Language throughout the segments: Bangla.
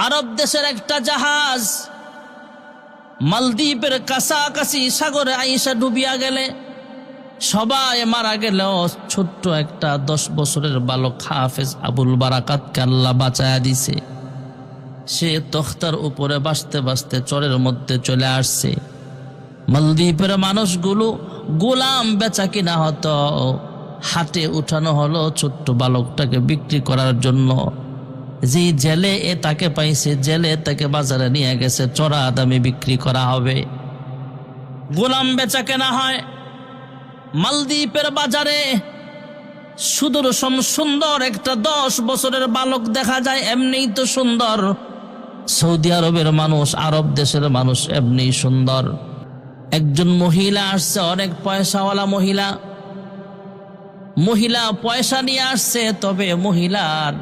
আরব দেশের একটা জাহাজ মালদ্বীপের কাছাকাছি সাগরে আইসা ডুবিয়া গেলে সবাই মারা গেল, ছোট্ট একটা 10 বছরের বালক হাফেজ আবুল বারাকাতকে আল্লাহ বাঁচায়া দিছে। সে তখতার উপরে বাঁচতে বাঁচতে চরের মধ্যে চলে আসছে। মালদ্বীপের মানুষগুলো গোলাম বেচা কিনা হতো, হাটে উঠানো হলো ছোট্ট বালকটাকে বিক্রি করার জন্য। যে জেলে তাকে পাইছে, জেলে তাকে বাজারে নিয়ে গেছে, চড়া দামে বিক্রি করা হবে। গোলাম বেচা কেনা হয় মালদ্বীপের বাজারে। সুদর্শন সুন্দর একটা 10 বছরের বালক দেখা যায়, এমনিই তো সুন্দর। সৌদি আরবের মানুষ, আরব দেশের মানুষ এমনি সুন্দর। একজন মহিলা আসছে, অনেক পয়সাওয়ালা মহিলা পয়সা নিয়ে আসছে, তবে মহিলার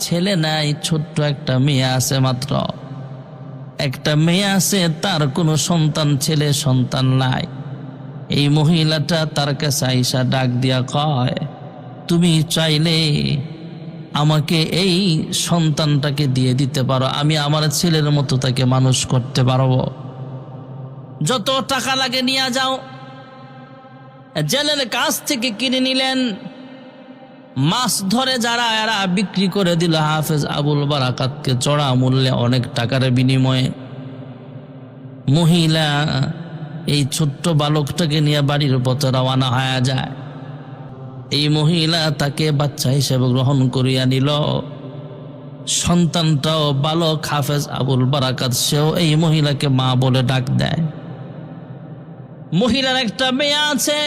ছেলে নাই, ছোট্ট একটা মেয়ে আছে, মাত্র একটা মেয়ে আছে, তার কোনো সন্তান, ছেলে সন্তান নাই। এই মহিলাটা তার কাছে আইসা ডাক দিয়া কয়, তুমি চাইলে আমাকে এই সন্তানটাকে দিয়ে দিতে পারো, আমি আমার ছেলের মতো তাকে মানুষ করতে পারবো, যত টাকা লাগে নিয়ে যাও। জেলের কাছ থেকে কিনে নিলেন। মাছ ধরে যারা, এরা বিক্রি করে দিল হাফেজ আবুল বারাকাতকে চড়া মূল্যে, অনেক টাকার বিনিময়ে। মহিলা এই ছোট্ট বালকটাকে নিয়ে বাড়ির পথে রওনা হয়ে যায়। এই মহিলা তাকে বাচ্চা হিসেবে গ্রহণ করিয়া নিল। সন্তানটাও বালক হাফেজ আবুল বারাকাত, সেও এই মহিলাকে মা বলে ডাক দেয়। মহিলার একটা মেয়ে আছে,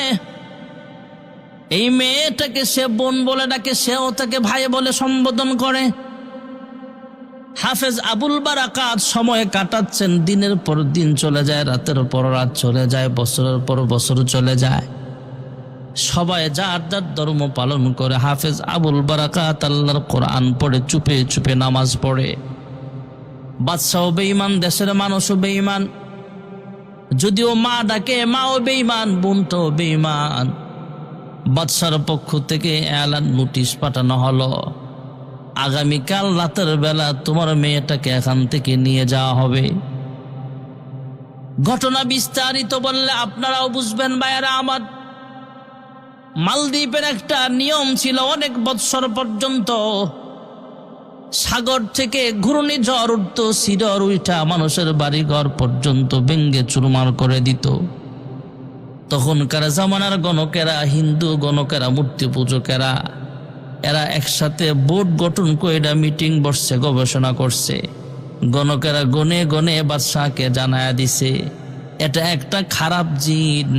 এই মেয়েটাকে সে বোন বলে ডাকে, সেও তাকে ভাই বলে সম্বোধন করে। হাফেজ আবুল বারাকাত সময় কাটাচ্ছেন, দিনের পর দিন চলে যায়, রাতের পর রাত চলে যায়, বছরের পর বছর চলে যায়। সবাই যার যার ধর্ম পালন করে। হাফেজ আবুল বারাকাত আল্লাহর কোরআন পড়ে, চুপে চুপে নামাজ পড়ে। বাদশাহ বেঈমান, দেশের মানুষও বেঈমান। যদিও মা ডাকে, মাও বেঈমান, বোনটাও বেঈমান। বাদশার পক্ষ থেকে এলান নোটিশ পাঠানো হলো, আগামীকাল রাতের বেলা তোমার মেয়েটাকে এখান থেকে নিয়ে যাওয়া হবে। ঘটনা বিস্তারিত বললে আপনারাও বুঝবেন ভাইয়েরা আমার। মালদ্বীপের একটা নিয়ম ছিল, অনেক বৎসর পর্যন্ত সাগর থেকে ঘূর্ণিঝড় উঠত, সিডর উঠা মানুষের বাড়িঘর পর্যন্ত ভেঙ্গে চুরমার করে দিত। তখনকার জামানার গণকেরা, হিন্দু গণকেরা, মূর্তি পূজকেরা, এরা একসাথে বোর্ড গঠন করে মিটিং বসছে, গবেষণা করছে। গণকেরা গনে গনে বাদশাহকে জানায়া দিছে, এটা একটা খারাপ জিন,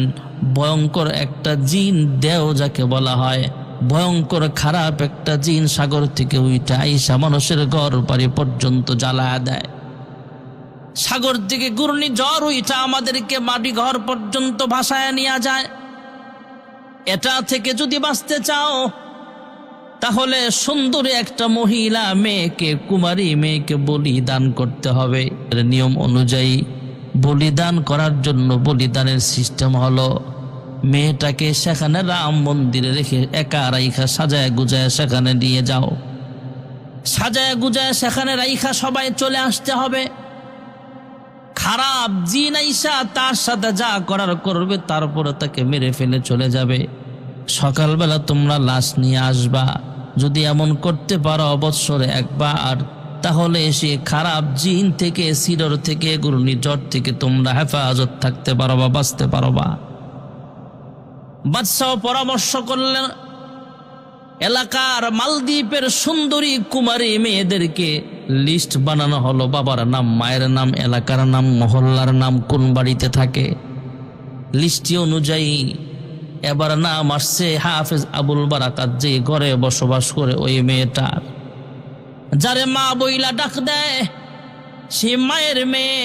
ভয়ঙ্কর একটা জিন, দেও যাকে বলা হয়, ভয়ঙ্কর খারাপ একটা জিন সাগর থেকে উইঠা আইসা মানুষের ঘর বাড়ি পর্যন্ত জ্বালায়া দেয়। সাগর থেকে ঘূর্ণিঝড় উইঠা আমাদেরকে মাটি ঘর পর্যন্ত ভাসায় নিয়ে যায়। এটা থেকে যদি বাঁচতে চাও, তাহলে সুন্দরী একটা মহিলা মেয়েকে, কুমারী মেয়েকে বলিদান করতে হবে। নিয়ম অনুযায়ী বলিদান করার জন্য বলিদানের সিস্টেম হলো, মেয়েটাকে সেখানে রাম মন্দিরে রেখে একা রাইখা সাজায় গুজায় সেখানে নিয়ে যাও। সাজায় গুজায় সেখানে রাইখা সবাই চলে আসতে হবে। খারাপ জিন আইসা তার সাথে যা করার করবে, তারপরে তাকে মেরে ফেলে চলে যাবে। সকালবেলা তোমরা লাশ নিয়ে আসবা। যদি এমন করতে পারো বৎসরে একবার, তাহলে সে খারাপ জিন থেকে, সিডর থেকে, ঘূর্ণিঝড় থেকে তোমরা হেফাজত থাকতে পারবা, বাঁচতে পারবা। বাদশাহ পরামর্শ করলেন, এলাকার মালদ্বীপের সুন্দরী কুমারী মেয়েদেরকে লিস্ট বানানো হলো। বাবার নাম, মায়ের নাম, এলাকার নাম, মহল্লার নাম, কোন বাড়িতে থাকে। লিস্টি অনুযায়ী এবার নাম আসছে হাফেজ আবুল বারাকাত, যে ঘরে বসবাস করে ওই মেয়েটার, যারে মা বইলা ডাক দেয়, সে মায়ের মেয়ে,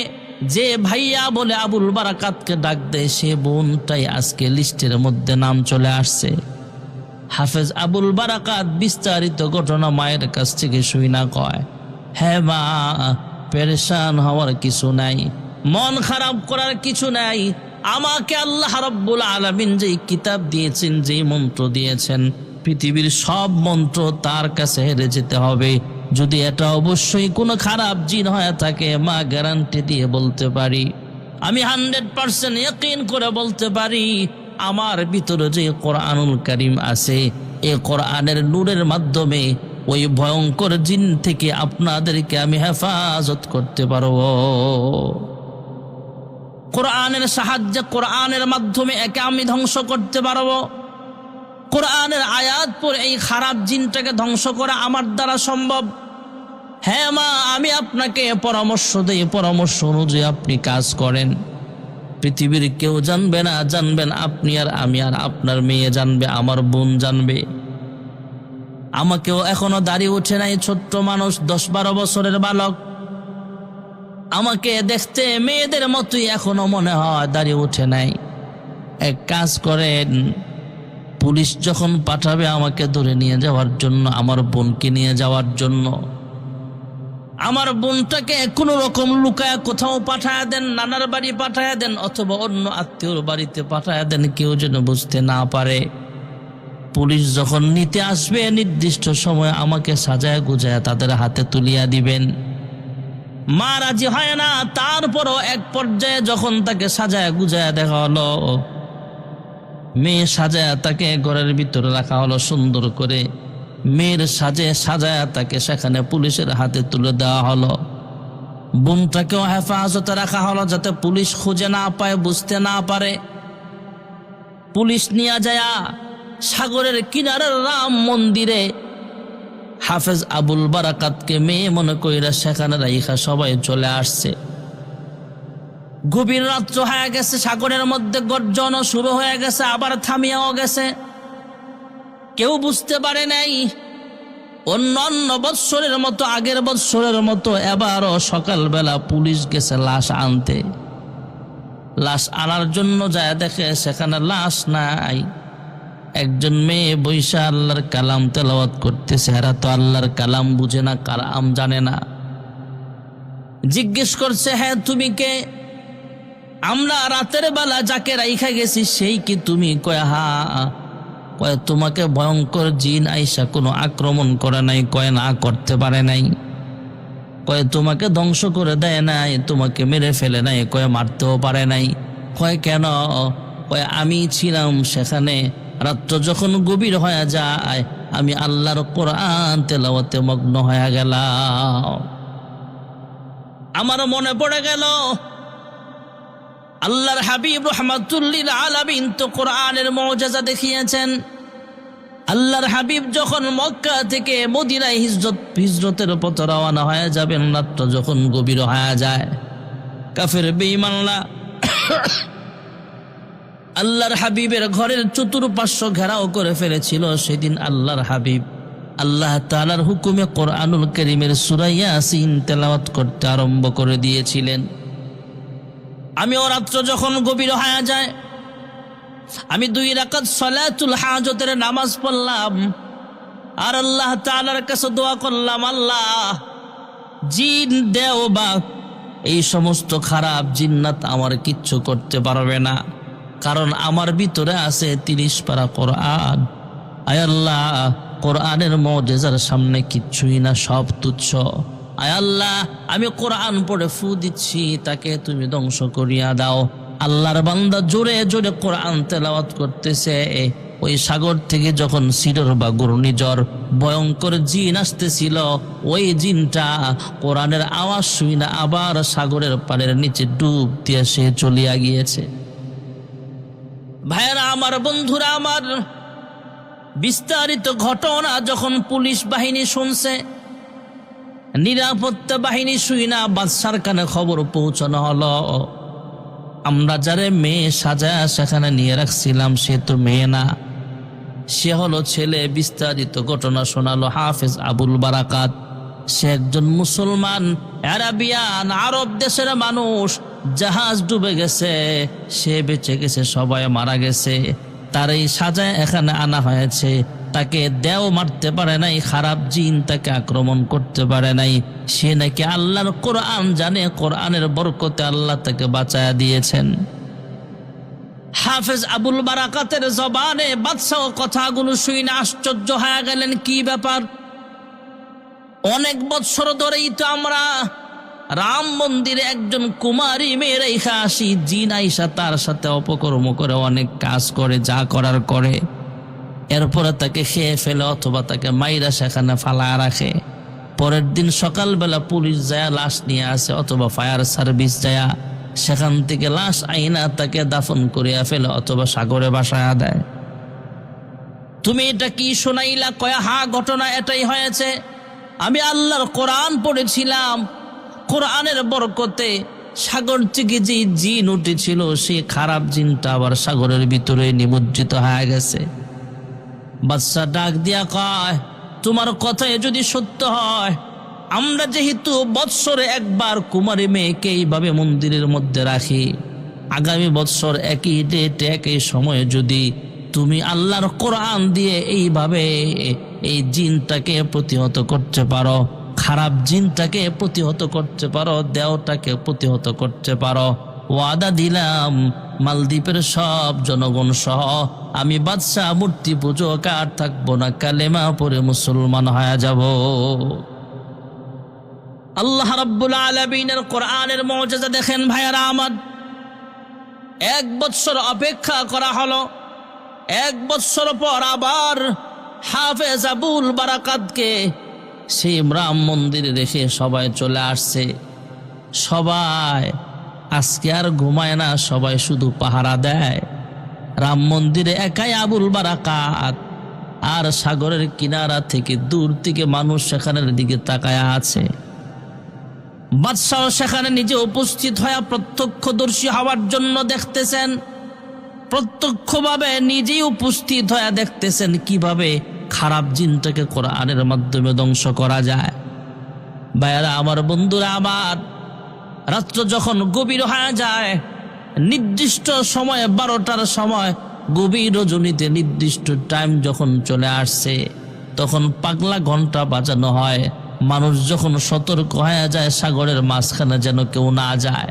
যে ভাইয়া বলে আবুল বারাকাতকে ডাক দেয়, সে বোনটাই আজকে লিস্টের মধ্যে নাম চলে আসছে। হাফেজ আবুল বারাকাত বিস্তারিত ঘটনা মায়ের কাছ থেকে শুইনা কয়, হ্যাঁ মা, পেরেশান হওয়ার কিছু নাই, মন খারাপ করার কিছু নাই। আমাকে আল্লাহ রাব্বুল আলামিন যেই কিতাব দিয়েছেন, যেই মন্ত্র দিয়েছেন, পৃথিবীর সব মন্ত্র তার কাছে হেরে যেতে হবে। যদি এটা অবশ্যই কোনো খারাপ জিন হয়ে থাকে, মা গ্যারান্টি দিয়ে বলতে পারি, আমি 100% ইয়াকিন করে বলতে পারি, আমার ভিতরে যে কোরআনুল কারীম আছে, এই কোরআনের নূরের মাধ্যমে ওই ভয়ঙ্কর জিন থেকে আপনাদেরকে আমি হেফাজত করতে পারবো। কোরআনের সাহায্যে, কোরআনের মাধ্যমে একে আমি ধ্বংস করতে পারবো। কোরআনের আয়াত পড়ে এই খারাপ জিনটাকে ধ্বংস করা আমার দ্বারা সম্ভব। হ্যাঁ মা, আমি আপনাকে পরামর্শ দেই, পরামর্শ অনুযায়ী আপনি কাজ করেন। পৃথিবীর কেউ জানবে না, জানবেন আপনি আর আমি, আর আপনার মেয়ে জানবে, আমার বোন জানবে। আমাকেও এখনো দাড়ি ওঠে নাই, ছোট্ট মানুষ, 10-12 বছরের বালক। আমাকে দেখতে মেয়েদের মতোই এখনো মনে হয়, দাড়ি ওঠে নাই। এক কাজ করেন, পুলিশ যখন পাঠাবে আমাকে ধরে নিয়ে যাওয়ার জন্য, আমার বোনকে নিয়ে যাওয়ার জন্য, আমার বোনটাকে কোনো রকম লুকায় কোথাও পাঠায় দেন, নানার বাড়ি পাঠায় দেন, অথবা অন্য আত্মীয়র বাড়িতে পাঠায় দেন, কেউ যেন বুঝতে না পারে। পুলিশ যখন নিতে আসবে নির্দিষ্ট সময় আমাকে সাজায় গুজায় তাদের হাতে তুলিয়া দিবেন। মা রাজি হয় না, তারপরও এক পর্যায়ে যখন তাকে সাজায় গুজায় দেখা হলো, মেয়ে সাজায় তাকে ঘরের ভিতরে রাখা হলো সুন্দর করে, মেয়ের সাজে সাজায় তাকে সেখানে পুলিশের হাতে তুলে দেওয়া হলো। বোনটাকেও হেফাজতে রাখা হলো যাতে পুলিশ খুঁজে না পায়, বুঝতে না পারে। পুলিশ নিয়ে যায় সাগরের কিনারের রাম মন্দিরে হাফেজ আবুল বারাকাতকে মেয়ে মনে কইরা সেখানে রাইখা সবাই চলে আসছে। গভীর রাত্র হয়ে গেছে, সাগরের মধ্যে গর্জন শুরু হয়ে গেছে, আবার থামিয়াও গেছে। কেউ বুঝতে পারে নাই। অন্য বৎসরের মতো, আগের বৎসরের মতো এবারও সকালবেলা পুলিশ গেছে লাশ আনতে। লাশ আনার জন্য যায় দেখে সেখানে লাশ নাই। একজন মেয়ে বৈশা আল্লাহর কালাম তেলাওয়াত করতেছে। এরা তো আল্লাহর কালাম বুঝে না, কালাম জানে না। জিজ্ঞেস করছে, হ্যাঁ তুমি কে? আমরা রাতের বেলা যাকে রাইখা গেছি সেই কি তুমি? কয় হা। কয় তোমাকে ভয়ঙ্কর জিন আইসা কোনো আক্রমণ করে নাই? কয় না, করতে পারে নাই। কয় তোমাকে ধ্বংস করে দেয় নাই? তোমাকে মেরে ফেলে নাই? কয় মারতেও পারে নাই। কয় কেন? কয় আমি ছিলাম সেখানে, রাত্র যখন গভীর হয়ে যায় আমি আল্লাহর কোরআন তেলাওয়াতে মগ্ন হয়ে গেলাম। আমার মনে পড়ে গেল আল্লাহর হাবিব রাহমাতুল লিল আলামিন তো কোরআনের মুজিজা দেখিয়েছেন। আল্লাহর হাবিব যখন মক্কা থেকে মদিনায় হিজরতের পথে রওনা হয়ে যাবেন, রাত্র যখন গভীর হয়ে যায়, কাফের বেঈমানরা আল্লাহর হাবিবের ঘরের চতুর্পার্শ্ব ঘেরাও করে ফেলেছিল। সেদিন আল্লাহর হাবিব আল্লাহ তাআলার হুকুমে কোরআনুল কারীমের সূরা ইয়াসিন তেলাওয়াত করতে আরম্ভ করে দিয়েছিলেন। আমিও রাত্র যখন গভীর হয়ে যায় আমি 2 রাকাত সালাতুল হাজতের নামাজ পড়লাম আর আল্লাহ তাআলার কাছে দোয়া করলাম, আল্লাহ জিন দেও বা এই সমস্ত খারাপ জিন্নাত আমার কিচ্ছু করতে পারবে না, কারণ আমার ভিতরে আছে 30 পারা কোরআন। আয় আল্লাহ, কোরআনের মুজিজার সামনে কিচ্ছুই না, সব তুচ্ছ। আয় আল্লাহ, আমি কোরআন পড়ে ফু দিচ্ছি, তাকে তুমি ধ্বংস করিয়া দাও। আল্লাহর বান্দা জোরে জোরে কোরআন তেলাওয়াত করতেছে। ওই সাগর থেকে যখন সিডর বা ঘূর্ণিঝড় ভয়ঙ্কর জিন আসতেছিল, ওই জিনটা কোরআনের আওয়াজ শুই না আবার সাগরের পাড়ের নিচে ডুব দিয়ে সে চলিয়া গিয়েছে। ভাইরা আমার, বন্ধুরা আমার, বিস্তারিত ঘটনা যখন পুলিশ বাহিনী শুনছে, নিরাপত্তা বাহিনী শুই না বাদশার কানে খবর পৌঁছানো হলো, আমরা যারে মেয়ে সাজায় সেখানে নিয়ে রাখছিলাম সে তো মেয়ে না, সে হলো ছেলে। বিস্তারিত ঘটনা শোনালো হাফেজ আবুল বারাকাত। সে একজন মুসলমান, আরবিয়ান, আরব দেশের মানুষ। জাহাজ ডুবে গেছে, সে বেঁচে গেছে, সবাই মারা গেছে। তার এই সাজায় এখানে আনা হয়েছে। তাকে দেও মারতে পারে নাই, খারাপ জিন তাকে আক্রমণ করতে পারে নাই। সে নাকি আল্লাহর কোরআন জানে, কোরআনের বরকতে আল্লাহ তাকে বাঁচায়া দিয়েছেন। হাফেজ আবুল বারাকাতের জবানে বাদশাহ কথাগুলো শুনে আশ্চর্য হয়ে গেলেন, কি ব্যাপার? অনেক বছর ধরেই তো আমরা রাম মন্দিরে একজন কুমারী মেয়ে রেখা আসি, জিন আইসা তার সাথে অপকর্ম করে, অনেক কাজ করে, যা করার করে। এরপরে তাকে খেয়ে ফেলে অথবা তাকে মাইরা সেখানে ফালায় রাখে। পরের দিন সকালবেলা পুলিশ যায় লাশ নিয়ে আসে, অথবা ফায়ার সার্ভিস যায় সেখান থেকে লাশ আইনা তাকে দাফন করিয়া ফেলে অথবা সাগরে ভাসায়া দেয়। তুমি এটা কি শোনাইলা? কয়া হ্যাঁ, ঘটনা এটাই হয়েছে। আমি আল্লাহর কোরআন পড়েছিলাম, কোরআনের বরকতে সাগর থেকে যে জিন উঠেছিল সেই খারাপ জিনটা আবার সাগরের ভিতরে নিমজ্জিত হয়ে গেছে। বাদশা ডাক দিয়া কয়, তোমার কথায় যদি সত্য হয়, আমরা যেহেতু বৎসরে একবার কুমারী মেয়েকে এইভাবে মন্দিরের মধ্যে রাখি, আগামী বৎসর একই ডেটে একই সময়ে যদি তুমি আল্লাহর কোরআন দিয়ে এইভাবে এই জিনটাকে প্রতিহত করতে পারো, খারাপ জিনটাকে প্রতিহত করতে পারো, দেহটাকে প্রতিহত করতে পারো, ওয়াদা দিলাম মালদ্বীপের সব জনগণ সহ আমি বাদশাহ মূর্তি পূজক আর থাকবো না, কালেমা পড়ে মুসলমান হয়ে যাব। আল্লাহ রাব্বুল আলামিনের কোরআনের মুজিজা দেখেন ভাইয়ারা আমার। 1 বছর অপেক্ষা করা হলো। 1 বছর পর আবার হাফেজ আবুল বারাকাতকে সেই রাম মন্দিরে রেখে সবাই চলে আসছে। সবাই আজকে আর ঘুমায় না, সবাই শুধু পাহারা দেয়। রাম মন্দিরে একাই আবুল বারাকাত, আর সাগরের কিনারা থেকে দূর থেকে মানুষ সেখানের দিকে তাকায় আছে। বাদশাহ সেখানে নিজে উপস্থিত হয়ে প্রত্যক্ষদর্শী হওয়ার জন্য দেখতেছেন, প্রত্যক্ষভাবে নিজেই উপস্থিত হয়ে দেখতেছেন কিভাবে খারাপ জিনটাকে কোরআনের মাধ্যমে ধ্বংস করা যায়। ভাইয়ারা আমার, বন্ধুরা আমার, রাত্র যখন গভীর হয়ে যায়, নির্দিষ্ট সময়ে 12টার সময়, গভীর রজনীতে নির্দিষ্ট টাইম যখন চলে আসছে, তখন পাগলা ঘন্টা বাজানো হয়। মানুষ যখন সতর্ক হয়ে যায় সাগরের মাঝখানে যেন কেউ না যায়।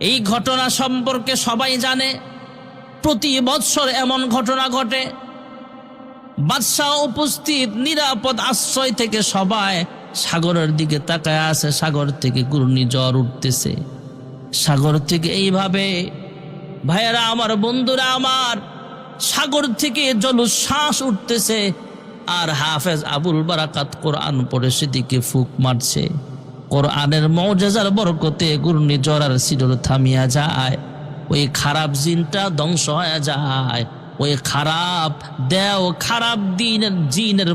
এই ঘটনা সম্পর্কে সবাই জানে, প্রতি বৎসর এমন ঘটনা ঘটে। বাদশাহ উপস্থিত, নিরাপদ আশ্রয় থেকে সবাই সাগরের দিকে তাকায় আছে। সাগর থেকে ঘূর্ণিঝড় উঠতেছে, সাগর থেকে এইভাবে ভাইয়েরা আমার, বন্ধুরা আমার, সাগর থেকে জলোচ্ছ্বাস উঠতেছে। আর হাফেজ আবুল বারাকাত কোরআন পড়ে সেদিকে ফুক মারছে। কোরআনের মুজিজার বরকতে ঘূর্ণিঝড় আর শিডোল থামিয়া যায়, ওই খারাপ জিনটা ধ্বংস হয়ে যায়। ওই খারাপ দেও, খারাপ দিনের জিনের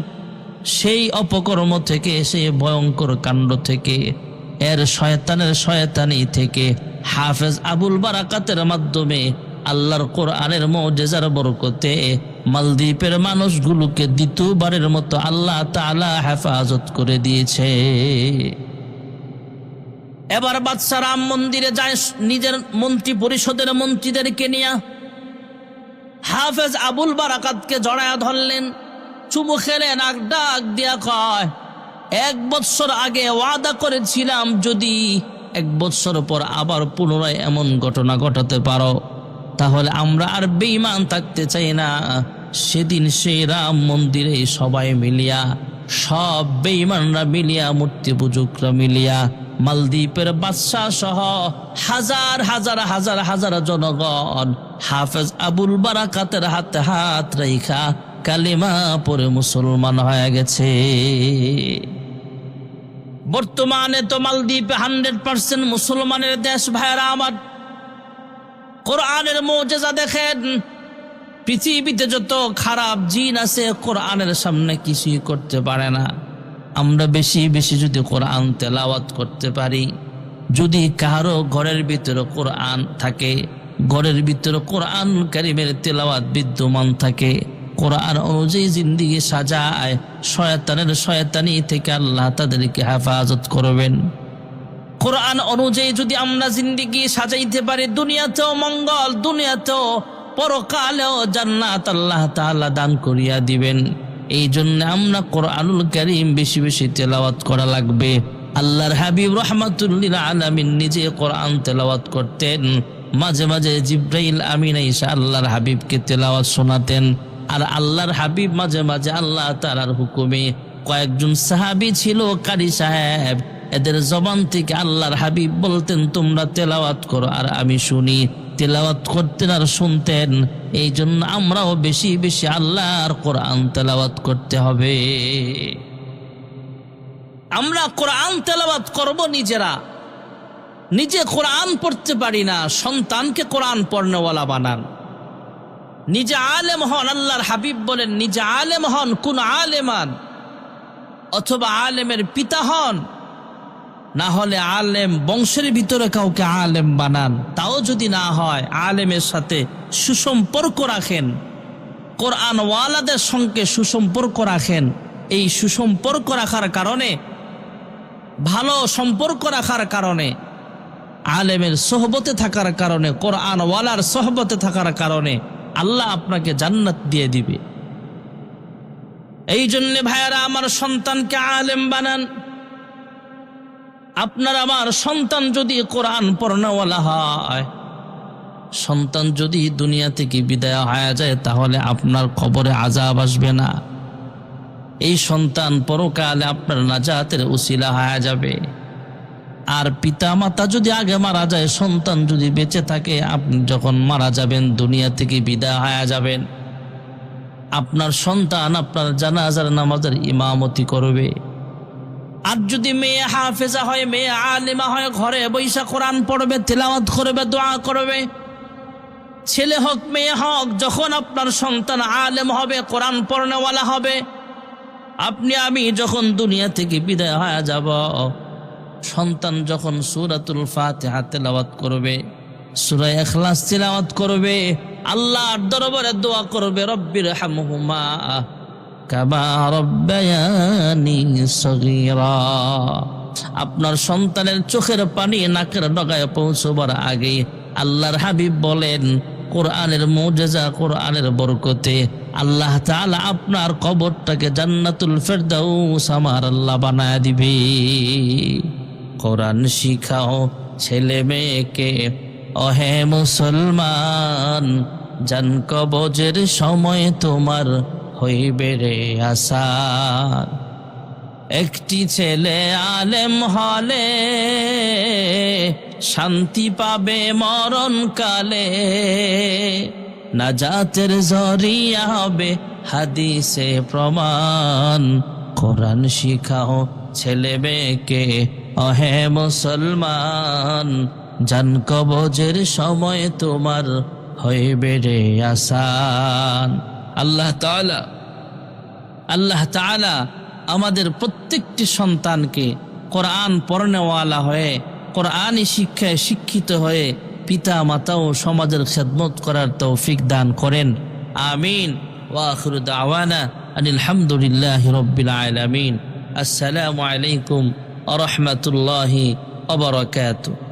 সেই অপকর্ম থেকে, সেই ভয়ঙ্কর কাণ্ড থেকে, এর শয়তানের শয়তানি থেকে হাফেজ আবুল বারাকাতের মাধ্যমে আল্লাহর কোরআনের মুজিজার বরকতে মালদ্বীপের মানুষগুলোকে দ্বিতীয়বারের মতো আল্লাহ তাআলা হেফাজত করে দিয়েছে। এবার বাদশা রাম মন্দিরে যায় নিজের মন্ত্রী পরিষদের মন্ত্রীদেরকে নিয়ে। হাফেজ আবুল বারাকাতকে জড়ায়া ধরলেন, চুমু খেলেন, আর ডাক দিয়া কয়, 1 বছর আগে ওয়াদা করেছিলাম যদি 1 বছর পর আবার পুনরায় এমন ঘটনা ঘটাতে পারো, তাহলে আমরা আর বেঈমান থাকতে চাই না। সেদিন সেই রাম মন্দিরে সবাই মিলিয়া, সব বেঈমানরা মিলিয়া, মূর্তি পূজকরা মিলিয়া, মালদ্বীপের বাদশাহ সহ হাজার হাজার হাজার হাজার জনগণ হাফেজ আবুল বারাকাতের হাতে হাত রেখা কালিমা পড়ে মুসলমান হয়ে গেছে। বর্তমানে তো মালদ্বীপে 100% মুসলমানের দেশ। ভাইরা আমার, কোরআনের মুজিজা দেখেন। পৃথিবীতে যত খারাপ জিন আছে কোরআনের সামনে কিছুই করতে পারে না। আমরা বেশি বেশি যদি কোরআন তেলাওয়াত করতে পারি, যদি কারো ঘরের ভিতরে কোরআন থাকে, ঘরের ভিতরে কোরআন কারীমের তেলাওয়াত বিদ্যমান থাকে, কোরআন অনুযায়ী জিন্দেগি সাজায়, শয়তানের শয়তানি থেকে আল্লাহ তাদেরকে হেফাজত করবেন। কোরআন অনুযায়ী যদি আমরা জিন্দেগি সাজাইতে পারি, দুনিয়াতেও মঙ্গল, দুনিয়াতেও পরকালেও জান্নাত আল্লাহ তাআলা দান করিয়া দিবেন। এই জন্য আমরা কোরআনুল কারীম বেশি বেশি তেলাওয়াত করা লাগবে। আল্লাহর হাবিব রাহমাতুল লিল আলামিন নিজে কোরআন তেলাওয়াত করতেন। মাঝে মাঝে জিবরাইল আমিন এসে আল্লাহর হাবিবকে তেলাওয়াত শোনাতেন, আর আল্লাহর হাবিব মাঝে মাঝে আল্লাহ তাআলার হুকুমে কয়েকজন সাহাবী ছিল কারি সাহেব, এদের জবান থেকে আল্লাহর হাবিব বলতেন তোমরা তেলাওয়াত করো আর আমি শুনি। তেলাওয়াত করতেন আর শুনতেন। এই জন্য আমরাও বেশি বেশি আল্লাহর কোরআন তেলাওয়াত করতে হবে। আমরা কোরআন তেলাওয়াত করব নিজেরা, নিজে কোরআন পড়তে পারি না, সন্তানকে কোরআন পড়নেওয়ালা বানান। নিজে আলেম হন, আল্লাহর হাবিব বলেন নিজে আলেম হন, কোন আলেমান, অথবা আলেমের পিতা হন, না হলে আলেম বংশের ভিতরে কাউকে আলেম বানান। তাও যদি না হয় আলেমের সাথে সুসম্পর্ক রাখেন, কোরআন ওয়ালাদের সঙ্গে সুসম্পর্ক রাখেন। এই সুসম্পর্ক রাখার কারণে, ভালো সম্পর্ক রাখার কারণে, আলেমের সোহবতে থাকার কারণে, কোরআন ওয়ালার সোহবতে থাকার কারণে আল্লাহ আপনাকে জান্নাত দিয়ে দিবে। এই জন্য ভাইয়ারা, আমার সন্তানকে আলেম বানান। আপনার আমার সন্তান যদি কোরআন পড়নেওয়ালা হয়, সন্তান যদি দুনিয়া থেকে বিদায় হয়ে যায়, তাহলে আপনার কবরে আযাব আসবে না। এই সন্তান পরকালে আপনার নাজাতের উসিলা হয়ে যাবে। আর পিতা মাতা যদি আগে মারা যায়, সন্তান যদি বেঁচে থাকে, আপনি যখন মারা যাবেন, দুনিয়া থেকে বিদায় হয়ে যাবেন, আপনার সন্তান আপনার জানাজার নামাজের ইমামতি করবে। আর যদি মেয়ে হাফেজা হয়, মেয়ে আলেমা হয়, ঘরে বৈশা কোরআন পড়বে, তেলাওয়াত করবে, দোয়া করবে। ছেলে হোক মেয়ে হোক, যখন আপনার সন্তান আলেম হবে, কোরআন পড়নেওয়ালা হবে, আপনি আমি যখন দুনিয়া থেকে বিদায় হয়ে যাব, সন্তান যখন সূরাতুল ফাতিহা তেলাওয়াত করবে, সূরা ইখলাস তেলাওয়াত করবে, আল্লাহর দরবারে দোয়া করবে, রব্বির হামহুমা কামা রব্বায়ানি সগীরা। আপনার সন্তানের চোখের পানি নাকের ডগায় পৌঁছবার আগে আল্লাহর হাবিব বলেন, কোরআনের মুজিজা, কোরআনের বরকতে আল্লাহ তাআলা আপনার কবরটাকে জান্নাতুল ফেরদাউস আমার আল্লাহ বানায় দিবে। কোরআন শিখাও ছেলে মেয়েকে, ওহে মুসলমান, জান কবজের সময় তোমার হইবে রে আসান। একটি ছেলে আলেম হলে শান্তি পাবে মরণ কালে, নাজাতের জরিয়া হবে হাদিসে প্রমাণ। কোরআন শিখাও ছেলে মেয়েকে, ওহে মুসলমান, জান কবজের সময় তোমার হইবে রে আসান। আল্লাহ তাআলা আমাদের প্রত্যেকটি সন্তানকে কোরআন পড়নেওয়ালা হয়ে, কোরআনি শিক্ষায় শিক্ষিত হয়ে পিতা মাতা ও সমাজের খেদমত করার তৌফিক দান করেন। আমিন। ওয়া আখিরু দাওয়ানা আনিল হামদুলিল্লাহি রাব্বিল আলামিন। আসসালামু আলাইকুম ওয়া রাহমাতুল্লাহি ওয়া বারাকাতুহু।